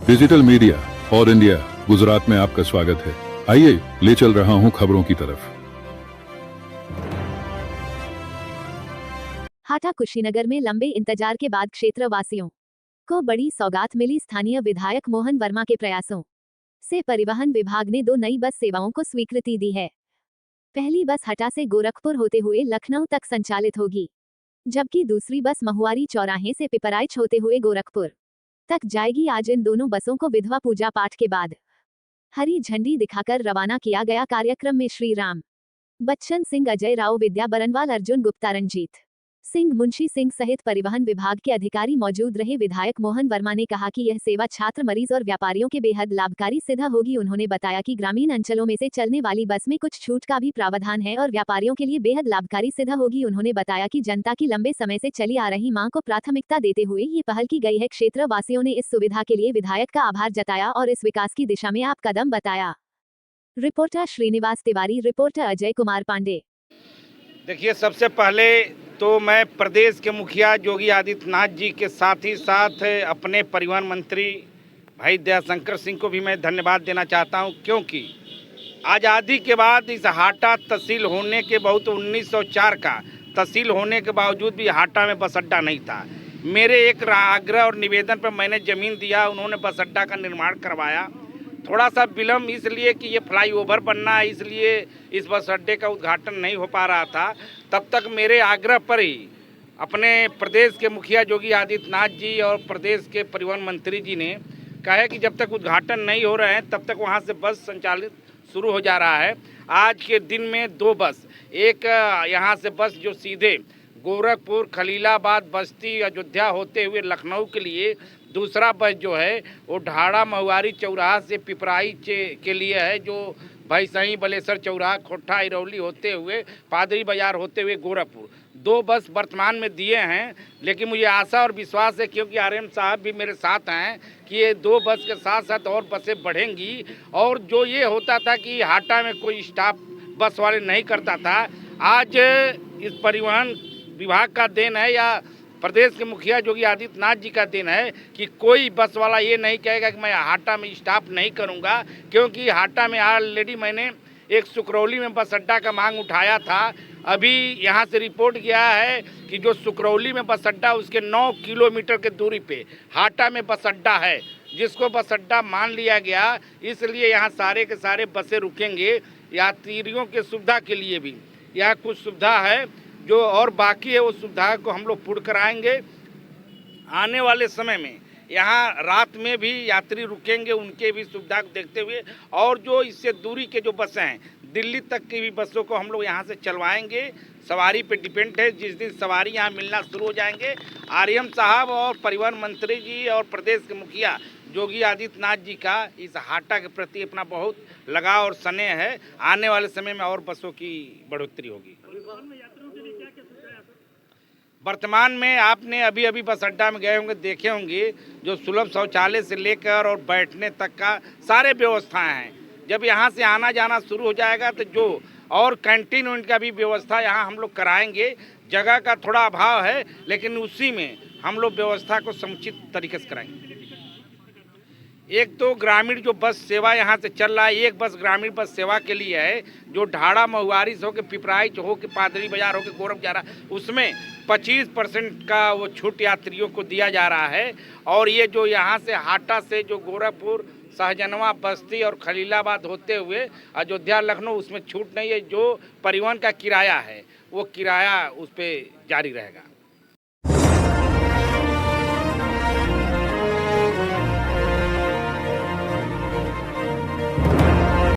Digital media और India Gujarat में आपका स्वागत है। आइए ले चल रहा हूं खबरों की तरफ। हाटा कुशीनगर में लंबे इंतजार के बाद क्षेत्रवासियों को बड़ी सौगात मिली। स्थानीय विधायक मोहन वर्मा के प्रयासों से परिवहन विभाग ने 2 नई बस सेवाओं को स्वीकृति दी है। पहली बस हटा से गोरखपुर होते हुए लखनऊ तक संचालित होगी, जबकि दूसरी बस महुआरी चौराहे से पिपराइच होते हुए गोरखपुर तक जाएगी। आज इन दोनों बसों को विधवा पूजा पाठ के बाद हरी झंडी दिखाकर रवाना किया गया। कार्यक्रम में श्री राम बच्चन सिंह, अजय राव, विद्या बरनवाल, अर्जुन गुप्ता, रंजीत सिंह, मुंशी सिंह सहित परिवहन विभाग के अधिकारी मौजूद रहे। विधायक मोहन वर्मा ने कहा कि यह सेवा छात्र, मरीज और व्यापारियों के बेहद लाभकारी सिद्ध होगी। उन्होंने बताया कि ग्रामीण अंचलों में से चलने वाली बस में कुछ छूट का भी प्रावधान है और व्यापारियों के लिए बेहद लाभकारी सिद्ध होगी। उन्होंने बताया कि जनता की लंबे समय से चली आ रही मांग को प्राथमिकता देते हुए ये पहल की गई है। क्षेत्रवासियों ने इस सुविधा के लिए विधायक का आभार जताया और इस विकास की दिशा में आप कदम बताया। Reporter Shrinivas Tiwari, reporter Ajay Kumar Pandey. देखिए, सबसे पहले तो मैं प्रदेश के मुखिया योगी आदित्यनाथ जी के साथ ही साथ अपने परिवहन मंत्री भाई दयाशंकर सिंह को भी मैं धन्यवाद देना चाहता हूं, क्योंकि आज़ादी के बाद इस हाटा तहसील होने के बहुत 1904 का तहसील होने के बावजूद भी हाटा में बस अड्डा नहीं था। मेरे एक आग्रह और निवेदन पर मैंने ज़मीन दिया, उन्होंने बस अड्डा का निर्माण करवाया। थोड़ा सा विलम्ब इसलिए कि ये फ्लाईओवर बनना है, इसलिए इस बस अड्डे का उद्घाटन नहीं हो पा रहा था। तब तक मेरे आग्रह पर ही अपने प्रदेश के मुखिया योगी आदित्यनाथ जी और प्रदेश के परिवहन मंत्री जी ने कहा है कि जब तक उद्घाटन नहीं हो रहे हैं तब तक वहाँ से बस संचालित शुरू हो जा रहा है। आज के दिन में 2 बस, एक यहाँ से बस जो सीधे गोरखपुर, खलीलाबाद, बस्ती, अयोध्या होते हुए लखनऊ के लिए, दूसरा बस जो है वो ढाड़ा महुआरी चौराहा से पिपराइच के लिए है, जो भाई सही बलेसर चौराहा, खोट्ठा, इरौली होते हुए पादरी बाजार होते हुए गोरखपुर। 2 बस वर्तमान में दिए हैं, लेकिन मुझे आशा और विश्वास है, क्योंकि आरएम साहब भी मेरे साथ हैं, कि ये 2 बस के साथ साथ और बसें बढ़ेंगी। और जो ये होता था कि हाटा में कोई स्टाफ बस वाले नहीं करता था, आज इस परिवहन विभाग का देन है या प्रदेश के मुखिया योगी आदित्यनाथ जी का दिन है कि कोई बस वाला ये नहीं कहेगा कि मैं हाटा में स्टाफ नहीं करूंगा। क्योंकि हाटा में ऑलरेडी मैंने एक सुकरौली में बस अड्डा का मांग उठाया था। अभी यहाँ से रिपोर्ट गया है कि जो सुकरौली में बस अड्डा, उसके 9 किलोमीटर के दूरी पे हाटा में बस अड्डा है, जिसको बस अड्डा मान लिया गया। इसलिए यहाँ सारे के सारे बसें रुकेंगे। यात्रियों के सुविधा के लिए भी यहाँ कुछ सुविधा है जो और बाकी है, वो सुविधा को हम लोग पूर्ण कराएंगे। आने वाले समय में यहाँ रात में भी यात्री रुकेंगे, उनके भी सुविधा को देखते हुए। और जो इससे दूरी के जो बसें हैं, दिल्ली तक की भी बसों को हम लोग यहाँ से चलवाएंगे। सवारी पे डिपेंड है, जिस दिन सवारी यहाँ मिलना शुरू हो जाएंगे, आरएम साहब और परिवहन मंत्री जी और प्रदेश के मुखिया योगी आदित्यनाथ जी का इस हाटा के प्रति अपना बहुत लगाव और स्नेह है। आने वाले समय में और बसों की बढ़ोतरी होगी। वर्तमान में आपने अभी बस अड्डा में गए होंगे, देखे होंगे, जो सुलभ शौचालय से लेकर और बैठने तक का सारे व्यवस्थाएं हैं। जब यहाँ से आना जाना शुरू हो जाएगा तो जो और कैंटीन उनका भी व्यवस्था यहाँ हम लोग कराएंगे। जगह का थोड़ा अभाव है, लेकिन उसी में हम लोग व्यवस्था को समुचित तरीके से कराएंगे। एक तो ग्रामीण जो बस सेवा यहाँ से चल रहा है, एक बस ग्रामीण बस सेवा के लिए है, जो ढाड़ा महुआरी से होकर पिपराइच होकर पादरी बाजार होकर गोरखपुर जा रहा है, उसमें 25% का वो छूट यात्रियों को दिया जा रहा है। और ये जो यहाँ से हाटा से जो गोरखपुर, सहजनवा, बस्ती और खलीलाबाद होते हुए अयोध्या, लखनऊ, उसमें छूट नहीं है। जो परिवहन का किराया है वो किराया उस पर जारी रहेगा।